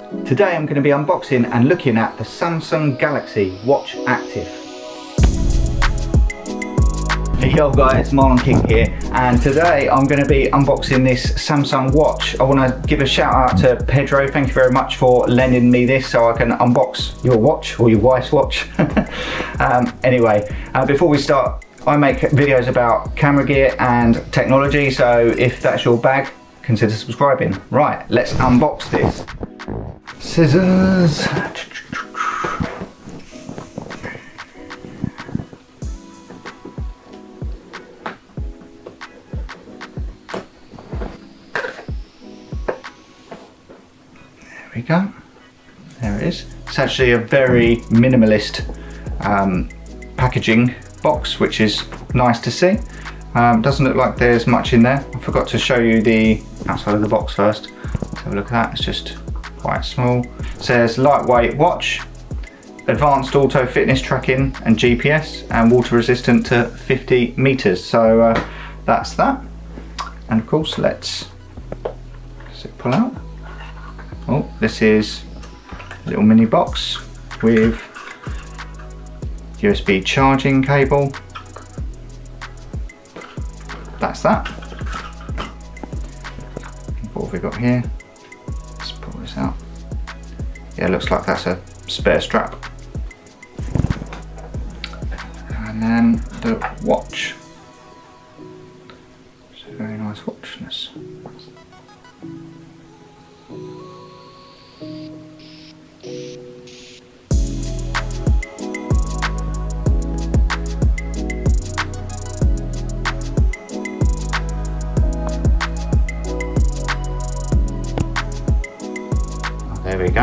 Today I'm going to be unboxing and looking at the Samsung Galaxy Watch Active. Hey yo guys, Marlon King here, and today I'm going to be unboxing this Samsung watch. I want to give a shout out to Pedro. Thank you very much for lending me this so I can unbox your watch, or your wife's watch. Anyway, before we start, I make videos about camera gear and technology, so if that's your bag, consider subscribing. Right, let's unbox this. Scissors. There we go. There it is. It's actually a very minimalist packaging box, which is nice to see. Doesn't look like there's much in there. I forgot to show you the outside of the box first. Let's have a look at that. It's just quite small. It says lightweight watch, advanced auto fitness tracking and GPS, and water resistant to 50 meters. So that's that. And of course, let's pull out. Oh, this is a little mini box with USB charging cable. That's that. What have we got here? Let's pull this out. Yeah, it looks like that's a spare strap. And then the watch. It's a very nice watchness. There we go.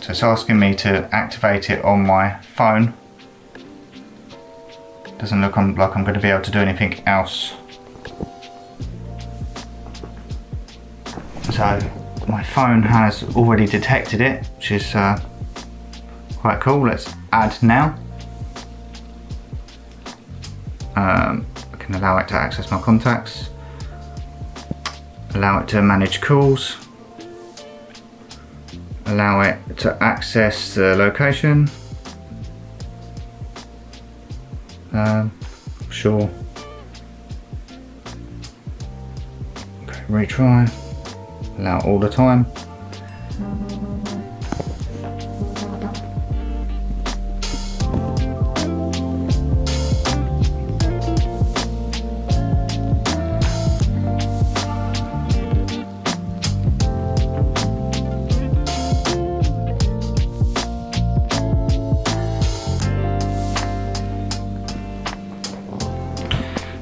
So it's asking me to activate it on my phone. Doesn't look like I'm going to be able to do anything else. So my phone has already detected it, which is quite cool. Let's add now. I can allow it to access my contacts, allow it to manage calls, allow it to access the location. Sure. Okay, retry. Allow all the time.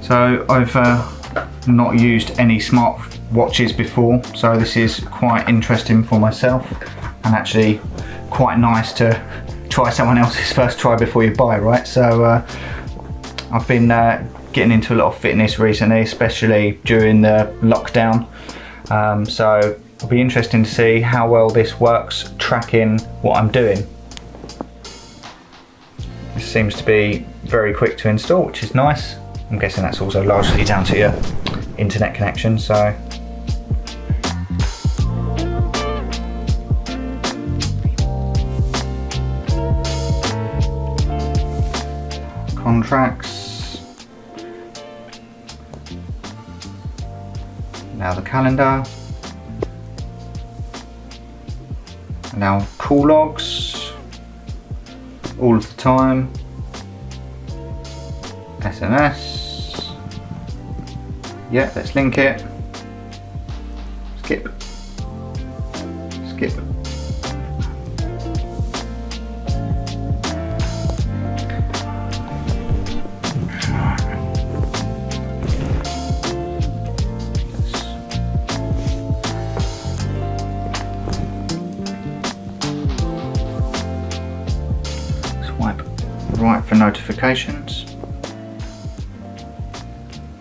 So I've not used any smart watches before, so this is quite interesting for myself, and actually quite nice to try someone else's first try before you buy, right? So I've been getting into a lot of fitness recently, especially during the lockdown, so it'll be interesting to see how well this works tracking what I'm doing. This seems to be very quick to install, which is nice. I'm guessing that's also largely down to your internet connection, so contracts, now the calendar, now call logs, all of the time, SMS, yeah, let's link it, skip, skip. Swipe right for notifications.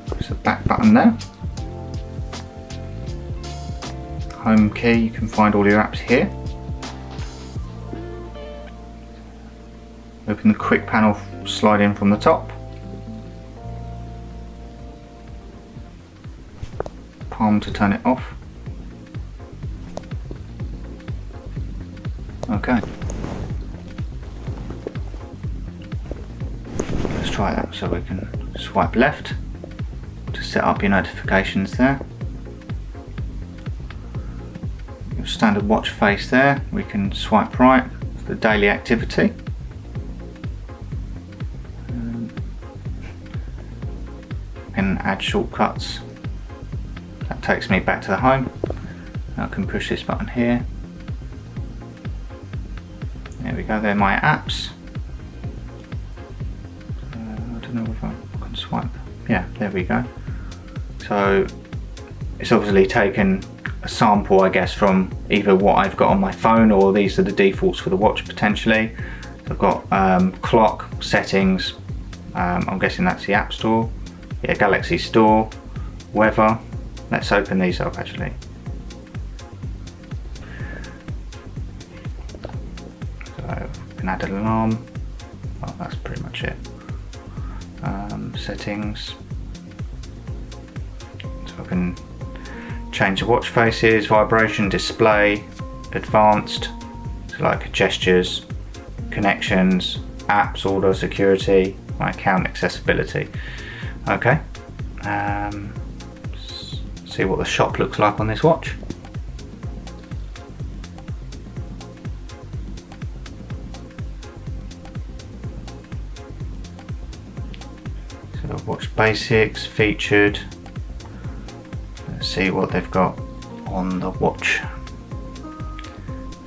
There's the back button there. home key, you can find all your apps here. Open the quick panel, slide in from the top. Palm to turn it off. Okay. Let's try that, so we can swipe left to set up your notifications there. Your standard watch face there. We can swipe right for the daily activity. Can add shortcuts. That takes me back to the home. I can push this button here. There we go, they're my apps. I don't know if I can swipe. Yeah, there we go. So it's obviously taken a sample, I guess, from either what I've got on my phone, or these are the defaults for the watch potentially. So I've got clock, settings, I'm guessing that's the App Store. Yeah, Galaxy Store, weather. Let's open these up actually. So we can add an alarm. Well, that's pretty much it. Settings. So I can change the watch faces, vibration, display, advanced, so like gestures, connections, apps, order, security, my account, accessibility. Okay, see what the shop looks like on this watch. So watch basics, featured. Let's see what they've got on the watch.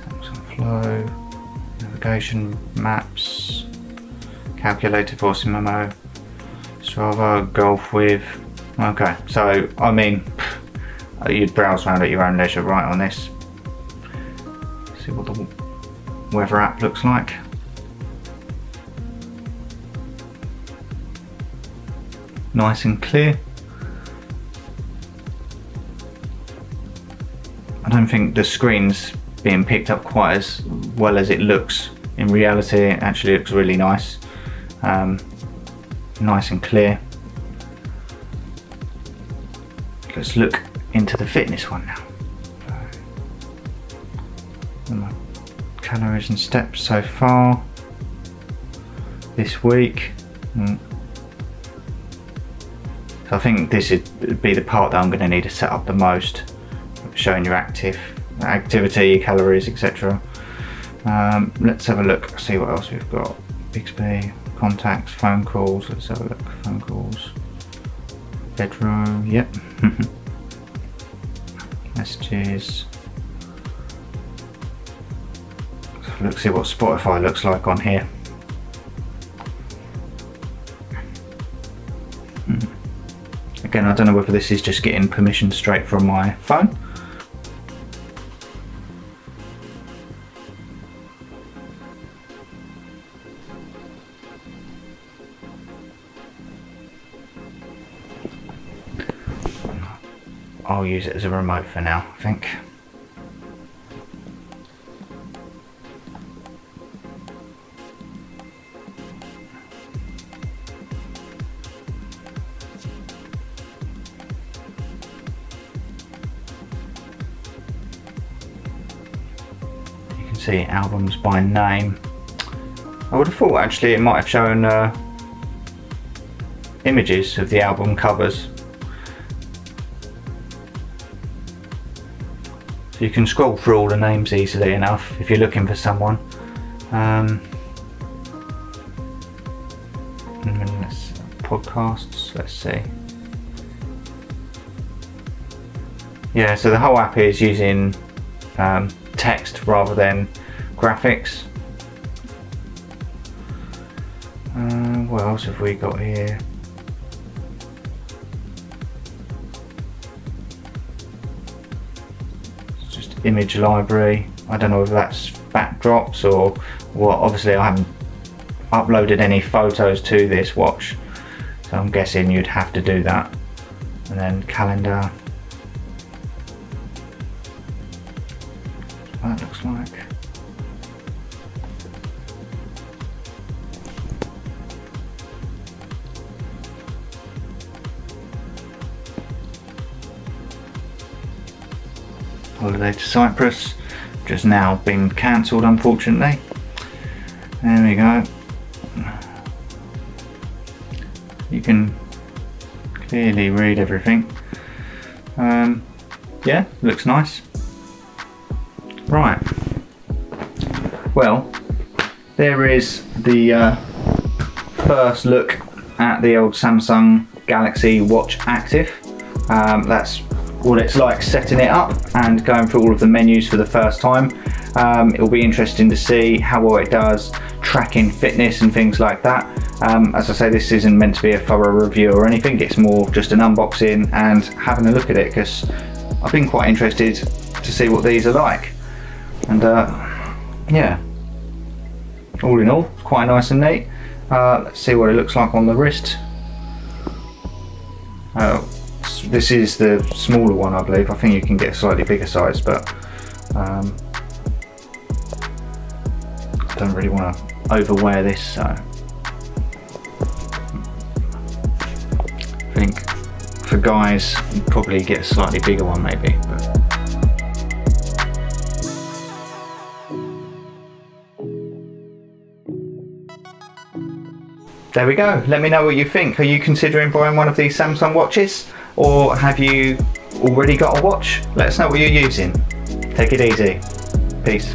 Samsung Flow, navigation, maps, calculator, voice memo, Strava, golf with. Okay, so I mean, you'd browse around at your own leisure right on this. See what the weather app looks like. Nice and clear. I don't think the screen's being picked up quite as well as it looks. In reality, it actually looks really nice. Nice and clear. Let's look into the fitness one now. My calories and steps so far this week. So I think this would be the part that I'm going to need to set up the most, showing your activity, calories, etc. Let's have a look, see what else we've got. Bixby, contacts, phone calls. Let's have a look. Phone calls, bedroom. Yep. Messages. Let's see what Spotify looks like on here. Again, I don't know whether this is just getting permission straight from my phone. I'll use it as a remote for now, I think. You can see albums by name. I would have thought actually it might have shown images of the album covers. So you can scroll through all the names easily enough if you're looking for someone. Podcasts, let's see. Yeah, so the whole app is using text rather than graphics. What else have we got here? Image library. I don't know if that's backdrops or what. Obviously I haven't uploaded any photos to this watch, so I'm guessing you'd have to do that. And then calendar. that looks like. Holiday to Cyprus, just now been cancelled unfortunately. There we go. You can clearly read everything. Yeah, looks nice. Right, well, there is the first look at the old Samsung Galaxy Watch Active. That's what it's like setting it up and going through all of the menus for the first time. It'll be interesting to see how well it does tracking fitness and things like that. As I say, this isn't meant to be a thorough review or anything, it's more just an unboxing and having a look at it, because I've been quite interested to see what these are like. And yeah, all in all, it's quite nice and neat. Let's see what it looks like on the wrist. This is the smaller one, I believe. I think you can get a slightly bigger size, but I don't really want to overwear this, so I think for guys you'd probably get a slightly bigger one maybe. But there we go. Let me know what you think. Are you considering buying one of these Samsung watches, or have you already got a watch? Let us know what you're using. Take it easy. Peace.